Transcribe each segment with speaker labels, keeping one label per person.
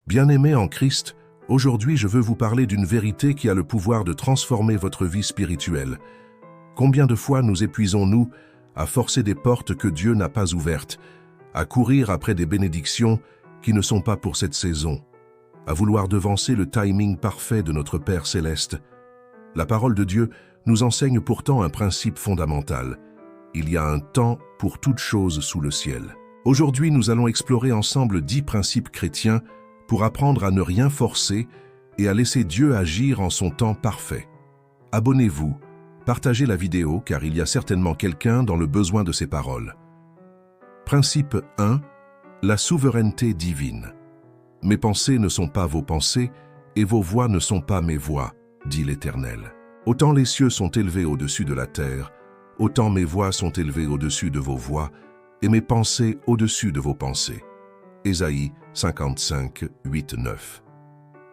Speaker 1: Bien-aimés en Christ, aujourd'hui je veux vous parler d'une vérité qui a le pouvoir de transformer votre vie spirituelle. Combien de fois nous épuisons-nous à forcer des portes que Dieu n'a pas ouvertes, à courir après des bénédictions qui ne sont pas pour cette saison, à vouloir devancer le timing parfait de notre Père céleste. La parole de Dieu nous enseigne pourtant un principe fondamental. Il y a un temps pour toute chose sous le ciel. Aujourd'hui, nous allons explorer ensemble 10 principes chrétiens pour apprendre à ne rien forcer et à laisser Dieu agir en son temps parfait. Abonnez-vous, partagez la vidéo car il y a certainement quelqu'un dans le besoin de ces paroles. Principe 1. La souveraineté divine. Mes pensées ne sont pas vos pensées et vos voix ne sont pas mes voix, dit l'Éternel. Autant les cieux sont élevés au-dessus de la terre, autant mes voix sont élevées au-dessus de vos voix et mes pensées au-dessus de vos pensées. Ésaïe 55, 8, 9.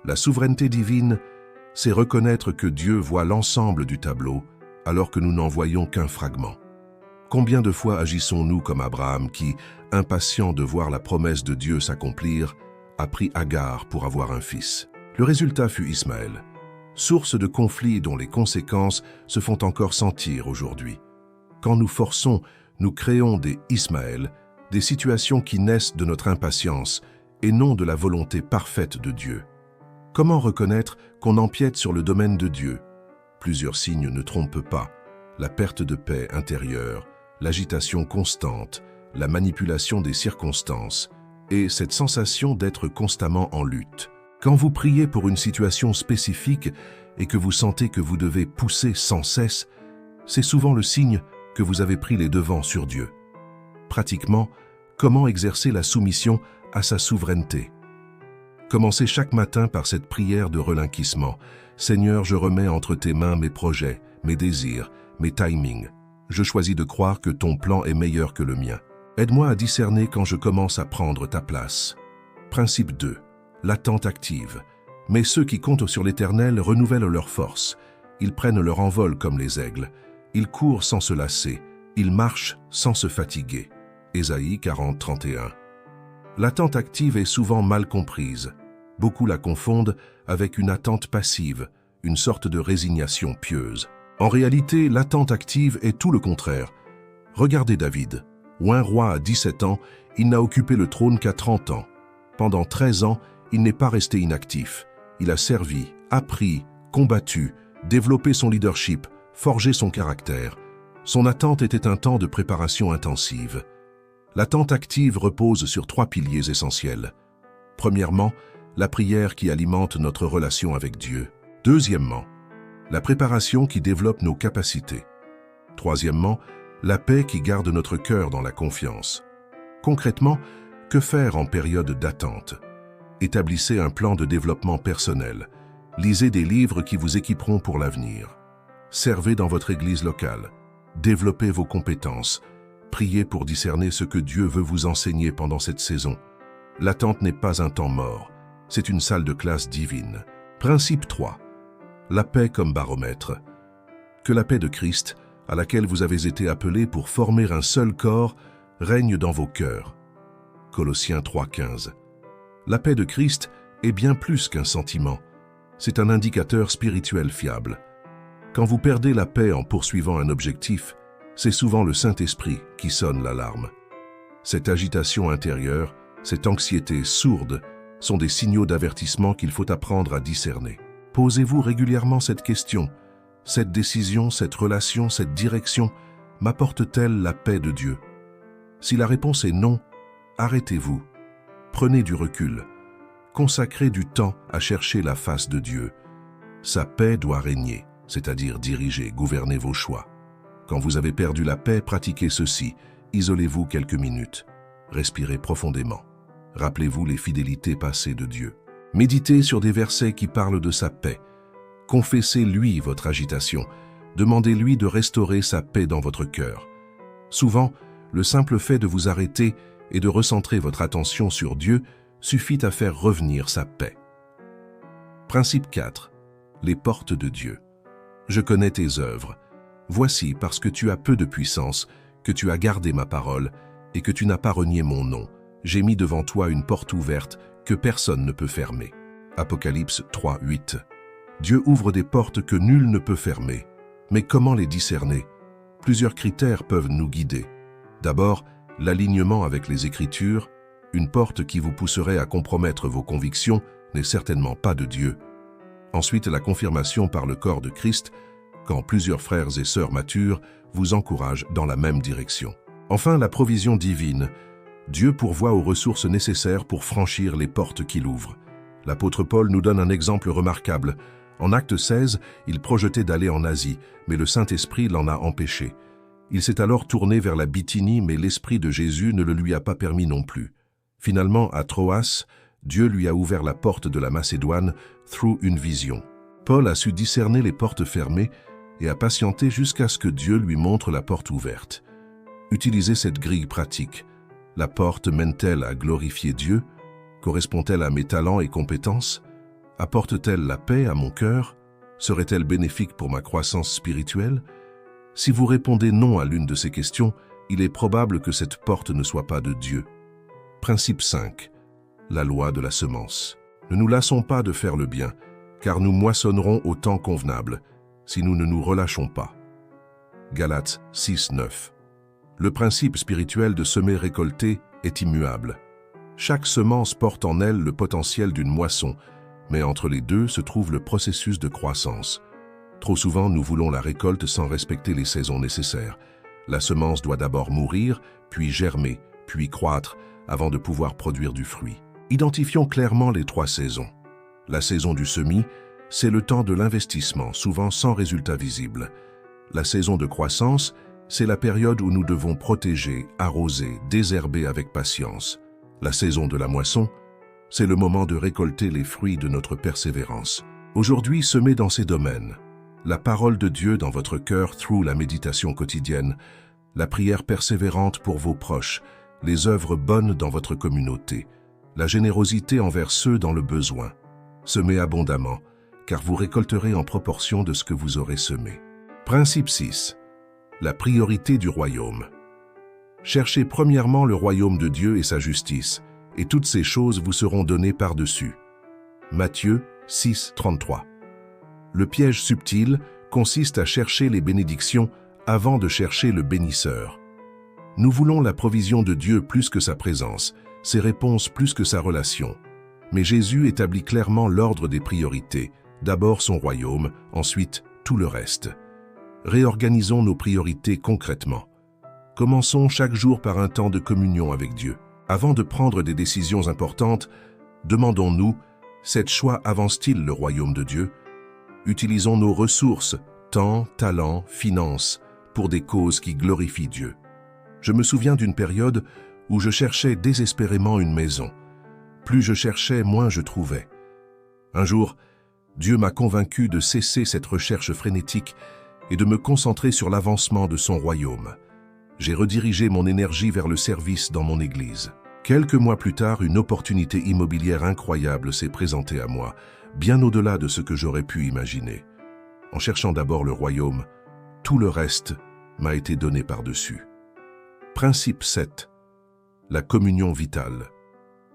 Speaker 1: La souveraineté divine, c'est reconnaître que Dieu voit l'ensemble du tableau alors que nous n'en voyons qu'un fragment. Combien de fois agissons-nous comme Abraham qui, impatient de voir la promesse de Dieu s'accomplir, a pris Agar pour avoir un fils. Le résultat fut Ismaël, source de conflits dont les conséquences se font encore sentir aujourd'hui. Quand nous forçons, nous créons des Ismaël, des situations qui naissent de notre impatience et non de la volonté parfaite de Dieu. Comment reconnaître qu'on empiète sur le domaine de Dieu? Plusieurs signes ne trompent pas. La perte de paix intérieure, l'agitation constante, la manipulation des circonstances et cette sensation d'être constamment en lutte. Quand vous priez pour une situation spécifique et que vous sentez que vous devez pousser sans cesse, c'est souvent le signe que vous avez pris les devants sur Dieu. Pratiquement, comment exercer la soumission à sa souveraineté? Commencez chaque matin par cette prière de relinquissement. Seigneur, je remets entre tes mains mes projets, mes désirs, mes timings. Je choisis de croire que ton plan est meilleur que le mien. Aide-moi à discerner quand je commence à prendre ta place. Principe 2. L'attente active. Mais ceux qui comptent sur l'Éternel renouvellent leur force. Ils prennent leur envol comme les aigles. Ils courent sans se lasser. Ils marchent sans se fatiguer. Ésaïe 40, 31. L'attente active est souvent mal comprise. Beaucoup la confondent avec une attente passive, une sorte de résignation pieuse. En réalité, l'attente active est tout le contraire. Regardez David. Oint roi à 17 ans, il n'a occupé le trône qu'à 30 ans. Pendant 13 ans, il n'est pas resté inactif. Il a servi, appris, combattu, développé son leadership, forgé son caractère. Son attente était un temps de préparation intensive. L'attente active repose sur 3 piliers essentiels. Premièrement, la prière qui alimente notre relation avec Dieu. Deuxièmement, la préparation qui développe nos capacités. Troisièmement, la paix qui garde notre cœur dans la confiance. Concrètement, que faire en période d'attente? Établissez un plan de développement personnel. Lisez des livres qui vous équiperont pour l'avenir. Servez dans votre église locale. Développez vos compétences. Priez pour discerner ce que Dieu veut vous enseigner pendant cette saison. L'attente n'est pas un temps mort, c'est une salle de classe divine. Principe 3. La paix comme baromètre. Que la paix de Christ, à laquelle vous avez été appelés pour former un seul corps, règne dans vos cœurs. Colossiens 3,15. La paix de Christ est bien plus qu'un sentiment. C'est un indicateur spirituel fiable. Quand vous perdez la paix en poursuivant un objectif, c'est souvent le Saint-Esprit qui sonne l'alarme. Cette agitation intérieure, cette anxiété sourde, sont des signaux d'avertissement qu'il faut apprendre à discerner. Posez-vous régulièrement cette question. Cette décision, cette relation, cette direction, m'apporte-t-elle la paix de Dieu? Si la réponse est non, arrêtez-vous. Prenez du recul. Consacrez du temps à chercher la face de Dieu. Sa paix doit régner, c'est-à-dire diriger, gouverner vos choix. Quand vous avez perdu la paix, pratiquez ceci. Isolez-vous quelques minutes. Respirez profondément. Rappelez-vous les fidélités passées de Dieu. Méditez sur des versets qui parlent de sa paix. Confessez-lui votre agitation. Demandez-lui de restaurer sa paix dans votre cœur. Souvent, le simple fait de vous arrêter et de recentrer votre attention sur Dieu suffit à faire revenir sa paix. Principe 4. Les portes de Dieu. Je connais tes œuvres. Voici, parce que tu as peu de puissance, que tu as gardé ma parole et que tu n'as pas renié mon nom. J'ai mis devant toi une porte ouverte que personne ne peut fermer. Apocalypse 3, 8. Dieu ouvre des portes que nul ne peut fermer. Mais comment les discerner? Plusieurs critères peuvent nous guider. D'abord, l'alignement avec les Écritures. Une porte qui vous pousserait à compromettre vos convictions n'est certainement pas de Dieu. Ensuite, la confirmation par le corps de Christ, quand plusieurs frères et sœurs matures vous encouragent dans la même direction. Enfin, la provision divine. Dieu pourvoit aux ressources nécessaires pour franchir les portes qu'il ouvre. L'apôtre Paul nous donne un exemple remarquable. En Acte 16, il projetait d'aller en Asie, mais le Saint-Esprit l'en a empêché. Il s'est alors tourné vers la Bithynie, mais l'Esprit de Jésus ne le lui a pas permis non plus. Finalement, à Troas, Dieu lui a ouvert la porte de la Macédoine through une vision. Paul a su discerner les portes fermées et a patienté jusqu'à ce que Dieu lui montre la porte ouverte. Utilisez cette grille pratique. La porte mène-t-elle à glorifier Dieu? Correspond-elle à mes talents et compétences? Apporte-t-elle la paix à mon cœur? Serait-elle bénéfique pour ma croissance spirituelle? Si vous répondez non à l'une de ces questions, il est probable que cette porte ne soit pas de Dieu. Principe 5. La loi de la semence. Ne nous lassons pas de faire le bien, car nous moissonnerons au temps convenable, si nous ne nous relâchons pas. Galates 6, 9. Le principe spirituel de semer-récolter est immuable. Chaque semence porte en elle le potentiel d'une moisson, mais entre les deux se trouve le processus de croissance. Trop souvent, nous voulons la récolte sans respecter les saisons nécessaires. La semence doit d'abord mourir, puis germer, puis croître, avant de pouvoir produire du fruit. Identifions clairement les 3 saisons. La saison du semis, c'est le temps de l'investissement, souvent sans résultat visible. La saison de croissance, c'est la période où nous devons protéger, arroser, désherber avec patience. La saison de la moisson, c'est le moment de récolter les fruits de notre persévérance. Aujourd'hui, semez dans ces domaines. La parole de Dieu dans votre cœur through la méditation quotidienne, la prière persévérante pour vos proches, les œuvres bonnes dans votre communauté, la générosité envers ceux dans le besoin. Semez abondamment, car vous récolterez en proportion de ce que vous aurez semé. Principe 6. La priorité du royaume. Cherchez premièrement le royaume de Dieu et sa justice, et toutes ces choses vous seront données par-dessus. Matthieu 6, 33. Le piège subtil consiste à chercher les bénédictions avant de chercher le bénisseur. Nous voulons la provision de Dieu plus que sa présence, ses réponses plus que sa relation. Mais Jésus établit clairement l'ordre des priorités, d'abord son royaume, ensuite tout le reste. Réorganisons nos priorités concrètement. Commençons chaque jour par un temps de communion avec Dieu. Avant de prendre des décisions importantes, demandons-nous, cet choix avance-t-il le royaume de Dieu? Utilisons nos ressources, temps, talent, finances, pour des causes qui glorifient Dieu. Je me souviens d'une période où je cherchais désespérément une maison. Plus je cherchais, moins je trouvais. Un jour, Dieu m'a convaincu de cesser cette recherche frénétique et de me concentrer sur l'avancement de son royaume. J'ai redirigé mon énergie vers le service dans mon église. Quelques mois plus tard, une opportunité immobilière incroyable s'est présentée à moi, bien au-delà de ce que j'aurais pu imaginer. En cherchant d'abord le royaume, tout le reste m'a été donné par-dessus. Principe 7. La communion vitale.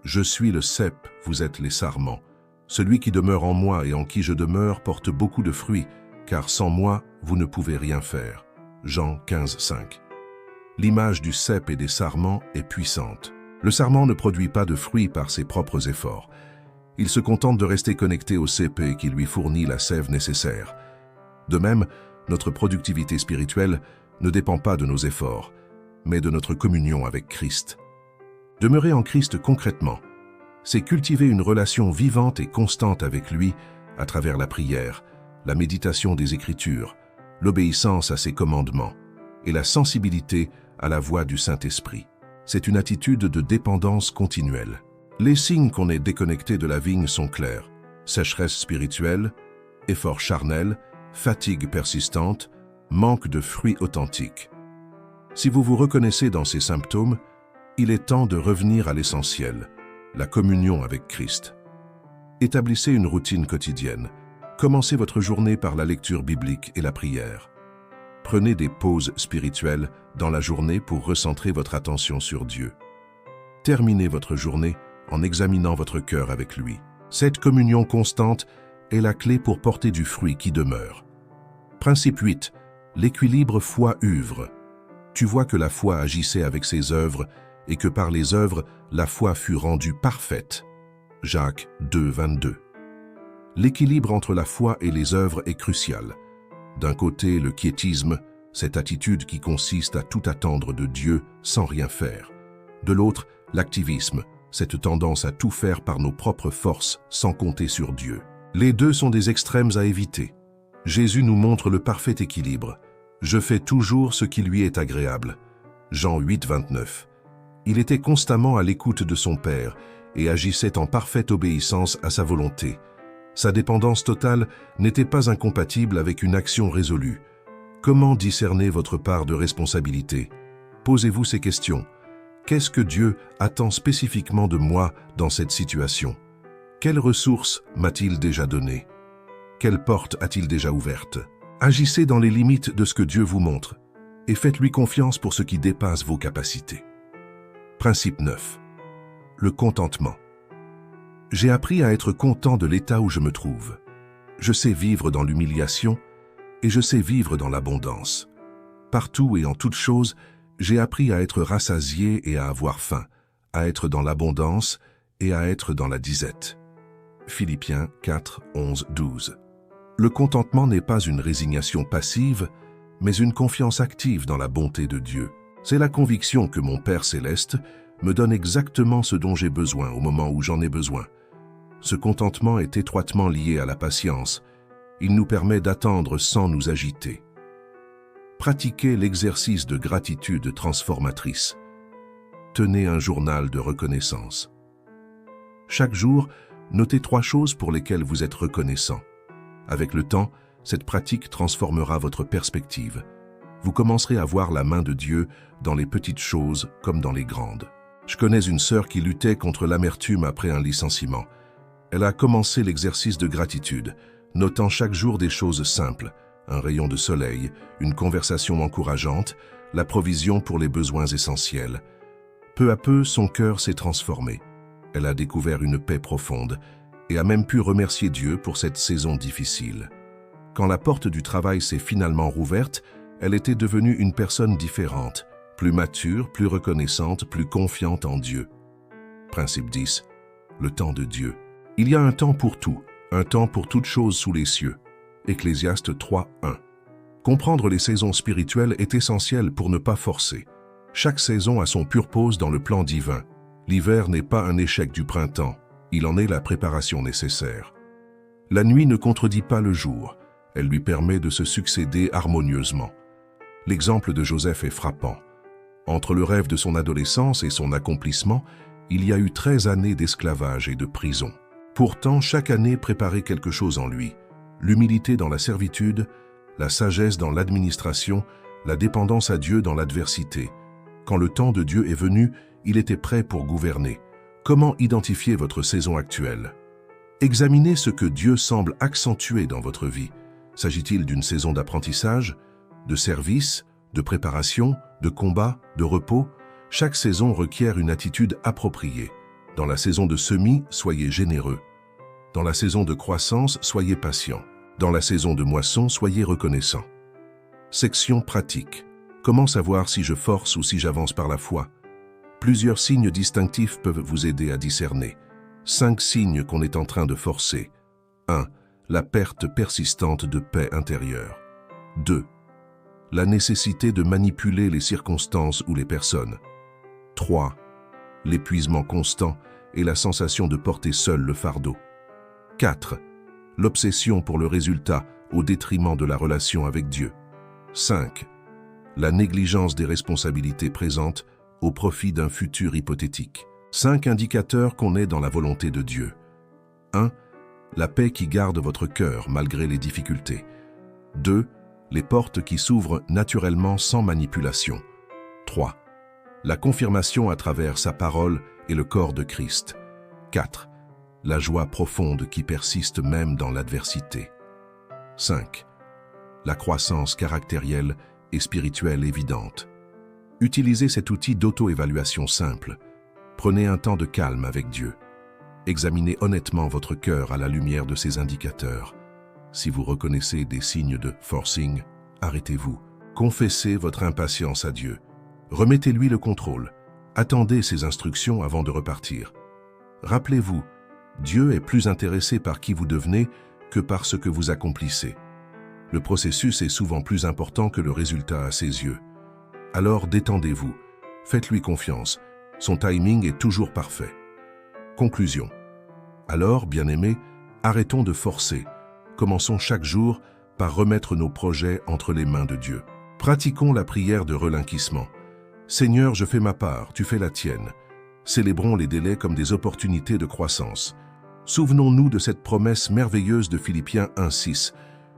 Speaker 1: Je suis le cep, vous êtes les sarments. Celui qui demeure en moi et en qui je demeure porte beaucoup de fruits, car sans moi, vous ne pouvez rien faire. Jean 15, 5. L'image du cep et des sarments est puissante. Le sarment ne produit pas de fruits par ses propres efforts. Il se contente de rester connecté au cep qui lui fournit la sève nécessaire. De même, notre productivité spirituelle ne dépend pas de nos efforts, mais de notre communion avec Christ. Demeurer en Christ concrètement, c'est cultiver une relation vivante et constante avec lui à travers la prière, la méditation des Écritures, l'obéissance à ses commandements et la sensibilité à la voix du Saint-Esprit. C'est une attitude de dépendance continuelle. Les signes qu'on est déconnecté de la vigne sont clairs. Sécheresse spirituelle, effort charnel, fatigue persistante, manque de fruits authentiques. Si vous vous reconnaissez dans ces symptômes, il est temps de revenir à l'essentiel, la communion avec Christ. Établissez une routine quotidienne. Commencez votre journée par la lecture biblique et la prière. Prenez des pauses spirituelles dans la journée pour recentrer votre attention sur Dieu. Terminez votre journée en examinant votre cœur avec lui. Cette communion constante est la clé pour porter du fruit qui demeure. Principe 8. L'équilibre foi-œuvre. Tu vois que la foi agissait avec ses œuvres et que par les œuvres, la foi fut rendue parfaite. Jacques 2, 22. L'équilibre entre la foi et les œuvres est crucial. D'un côté, le quiétisme, cette attitude qui consiste à tout attendre de Dieu sans rien faire. De l'autre, l'activisme, cette tendance à tout faire par nos propres forces sans compter sur Dieu. Les deux sont des extrêmes à éviter. Jésus nous montre le parfait équilibre. Je fais toujours ce qui lui est agréable. Jean 8, 29. Il était constamment à l'écoute de son Père et agissait en parfaite obéissance à sa volonté. Sa dépendance totale n'était pas incompatible avec une action résolue. Comment discerner votre part de responsabilité? Posez-vous ces questions. Qu'est-ce que Dieu attend spécifiquement de moi dans cette situation? Quelles ressources m'a-t-il déjà données? Quelle porte a-t-il déjà ouverte? Agissez dans les limites de ce que Dieu vous montre et faites-lui confiance pour ce qui dépasse vos capacités. Principe 9. Le contentement. J'ai appris à être content de l'état où je me trouve. Je sais vivre dans l'humiliation et je sais vivre dans l'abondance. Partout et en toutes choses, j'ai appris à être rassasié et à avoir faim, à être dans l'abondance et à être dans la disette. Philippiens 4, 11, 12. Le contentement n'est pas une résignation passive, mais une confiance active dans la bonté de Dieu. C'est la conviction que mon Père céleste me donne exactement ce dont j'ai besoin au moment où j'en ai besoin. Ce contentement est étroitement lié à la patience. Il nous permet d'attendre sans nous agiter. Pratiquez l'exercice de gratitude transformatrice. Tenez un journal de reconnaissance. Chaque jour, notez 3 choses pour lesquelles vous êtes reconnaissant. Avec le temps, cette pratique transformera votre perspective. Vous commencerez à voir la main de Dieu dans les petites choses comme dans les grandes. Je connais une sœur qui luttait contre l'amertume après un licenciement. Elle a commencé l'exercice de gratitude, notant chaque jour des choses simples, un rayon de soleil, une conversation encourageante, la provision pour les besoins essentiels. Peu à peu, son cœur s'est transformé. Elle a découvert une paix profonde et a même pu remercier Dieu pour cette saison difficile. Quand la porte du travail s'est finalement rouverte, elle était devenue une personne différente, plus mature, plus reconnaissante, plus confiante en Dieu. Principe 10. Le temps de Dieu. Il y a un temps pour tout, un temps pour toute chose sous les cieux. Ecclésiaste 3, 1. Comprendre les saisons spirituelles est essentiel pour ne pas forcer. Chaque saison a son purpose dans le plan divin. L'hiver n'est pas un échec du printemps, il en est la préparation nécessaire. La nuit ne contredit pas le jour, elle lui permet de se succéder harmonieusement. L'exemple de Joseph est frappant. Entre le rêve de son adolescence et son accomplissement, il y a eu 13 années d'esclavage et de prison. Pourtant, chaque année préparait quelque chose en lui. L'humilité dans la servitude, la sagesse dans l'administration, la dépendance à Dieu dans l'adversité. Quand le temps de Dieu est venu, il était prêt pour gouverner. Comment identifier votre saison actuelle? Examinez ce que Dieu semble accentuer dans votre vie. S'agit-il d'une saison d'apprentissage, de service, de préparation, de combat, de repos? Chaque saison requiert une attitude appropriée. Dans la saison de semis, soyez généreux. Dans la saison de croissance, soyez patient. Dans la saison de moisson, soyez reconnaissant. Section pratique. Comment savoir si je force ou si j'avance par la foi? Plusieurs signes distinctifs peuvent vous aider à discerner. 5 signes qu'on est en train de forcer. 1. La perte persistante de paix intérieure. 2. La nécessité de manipuler les circonstances ou les personnes. 3. L'épuisement constant et la sensation de porter seul le fardeau. 4. L'obsession pour le résultat au détriment de la relation avec Dieu. 5. La négligence des responsabilités présentes au profit d'un futur hypothétique. 5 indicateurs qu'on est dans la volonté de Dieu. 1. La paix qui garde votre cœur malgré les difficultés. 2. Les portes qui s'ouvrent naturellement sans manipulation. 3. La confirmation à travers sa parole et le corps de Christ. 4. La joie profonde qui persiste même dans l'adversité. 5. La croissance caractérielle et spirituelle évidente. Utilisez cet outil d'auto-évaluation simple. Prenez un temps de calme avec Dieu. Examinez honnêtement votre cœur à la lumière de ces indicateurs. Si vous reconnaissez des signes de forcing, arrêtez-vous. Confessez votre impatience à Dieu. Remettez-lui le contrôle. Attendez ses instructions avant de repartir. Rappelez-vous, Dieu est plus intéressé par qui vous devenez que par ce que vous accomplissez. Le processus est souvent plus important que le résultat à ses yeux. Alors détendez-vous, faites-lui confiance, son timing est toujours parfait. Conclusion. Alors, bien-aimés, arrêtons de forcer. Commençons chaque jour par remettre nos projets entre les mains de Dieu. Pratiquons la prière de relinquissement. Seigneur, je fais ma part, tu fais la tienne. Célébrons les délais comme des opportunités de croissance. Souvenons-nous de cette promesse merveilleuse de Philippiens 1:6.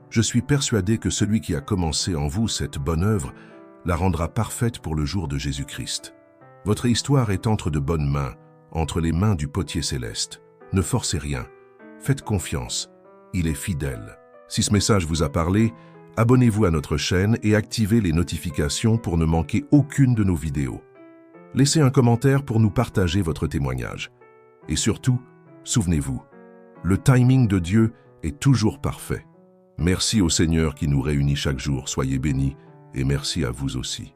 Speaker 1: Je suis persuadé que celui qui a commencé en vous cette bonne œuvre la rendra parfaite pour le jour de Jésus-Christ. Votre histoire est entre de bonnes mains, entre les mains du potier céleste. Ne forcez rien, faites confiance, il est fidèle. Si ce message vous a parlé, abonnez-vous à notre chaîne et activez les notifications pour ne manquer aucune de nos vidéos. Laissez un commentaire pour nous partager votre témoignage. Et surtout, souvenez-vous, le timing de Dieu est toujours parfait. Merci au Seigneur qui nous réunit chaque jour, soyez bénis, et merci à vous aussi.